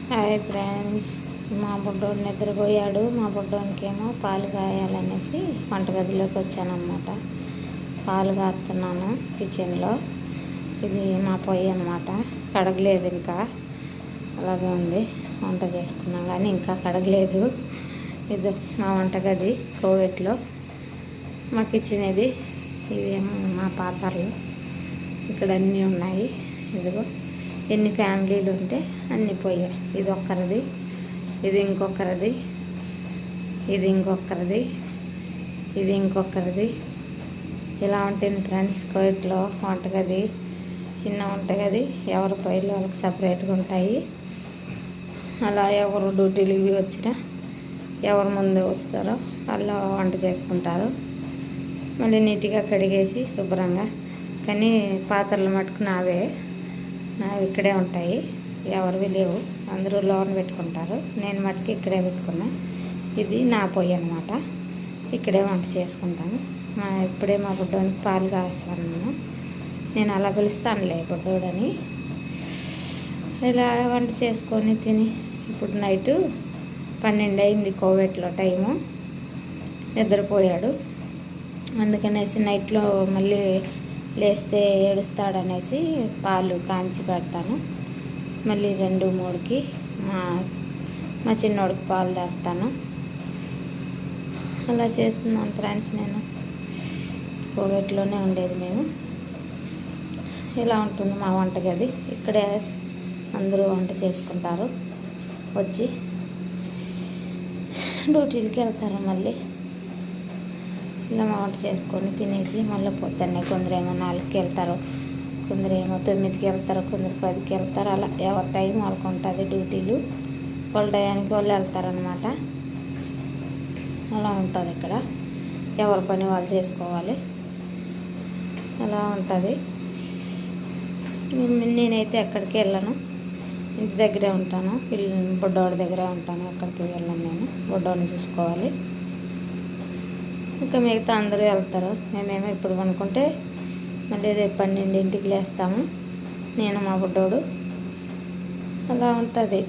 Hi friends, మా బుడ్డోడు నిద్రపోయాడు. మా బుడ్డోనికేమో పాలు కాయాలనేసి వంటగదిలోకి వచ్చానమాట. పాలు కాస్తున్నాను కిచెన్లో. ఇది మా పొయ్యి అనమాట. కడగలేదు, ఇంకా అలాగే ఉంది. వంట చేసుకున్నాం కానీ ఇంకా కడగలేదు. ఇది మా వంటగది కోవెట్లో. మా కిచెన్ ఇది. ఇవేమో మా పాత్రలు. ఇక్కడ అన్నీ ఉన్నాయి. ఇదిగో ఎన్ని ఫ్యామిలీలు ఉంటే అన్నీ పోయాయి. ఇది ఒక్కరిది, ఇది ఇంకొకరిది, ఇది ఇంకొకరిది, ఇది ఇంకొకరిది. ఇలా ఉంటుంది ఫ్రెండ్స్ కోవిట్లో వంటగది. చిన్న వంటగది, ఎవరి పొయ్యిలు వాళ్ళకి సపరేట్గా ఉంటాయి. అలా ఎవరు డ్యూటీలు వచ్చినా ఎవరు ముందు వస్తారో వాళ్ళు వంట చేసుకుంటారు. మళ్ళీ నీట్గా కడిగేసి శుభ్రంగా. కానీ పాత్రలు మటుకు నావి ఇక్కడే ఉంటాయి, ఎవరివి లేవు. అందరూ లోన్ పెట్టుకుంటారు. నేను మటుకు ఇక్కడే పెట్టుకున్నా. ఇది నా పొయ్యి అనమాట. ఇక్కడే వంట చేసుకుంటాను. ఇప్పుడే మా బుడ్డోనికి పాలు కాస్తాను. నేను అలా పిలుస్తానులే బుడ్డోడని. ఇలా వంట చేసుకొని తిని ఇప్పుడు నైటు 12 అయింది కోవిట్లో టైము. నిద్రపోయాడు. అందుకనేసి నైట్లో మళ్ళీ లేస్తే ఏడుస్తాడనేసి పాలు కాంచి పెడతాను. మళ్ళీ 2-3కి మా చిన్నోడికి పాలు తాగుతాను. అలా చేస్తున్నాను ఫ్రెండ్స్. నేను కోవిట్లోనే ఉండేది మేము. ఇలా ఉంటుంది మా వంటగది. ఇక్కడే అందరూ వంట చేసుకుంటారు. వచ్చి డ్యూటీలకి వెళ్తారు. మళ్ళీ ఇలా వంట చేసుకొని తినేసి మళ్ళీ పొద్దున్నే కొందరేమో 4కి వెళ్తారు, కొందరేమో 9కి వెళ్తారు, కొందరు 10కి వెళ్తారు. అలా ఎవరి టైం వాళ్ళకు ఉంటుంది డ్యూటీలు. వాళ్ళ టయానికి వాళ్ళు వెళ్తారనమాట. అలా ఉంటుంది ఇక్కడ. ఎవరి పని వాళ్ళు చేసుకోవాలి. అలా ఉంటుంది. నేనైతే ఎక్కడికి వెళ్ళను, ఇంటి దగ్గరే ఉంటాను. బుడ్డోడి దగ్గరే ఉంటాను. ఎక్కడికి వెళ్ళను నేను. బుడ్డోడిని చూసుకోవాలి. ఇంకా మిగతా అందరూ వెళ్తారు. మేమేమో ఇప్పుడు అనుకుంటే మళ్ళీ రేపు 12ంటికి లేస్తాము, నేను మా బుడ్డోడు. అలా ఉంటుంది.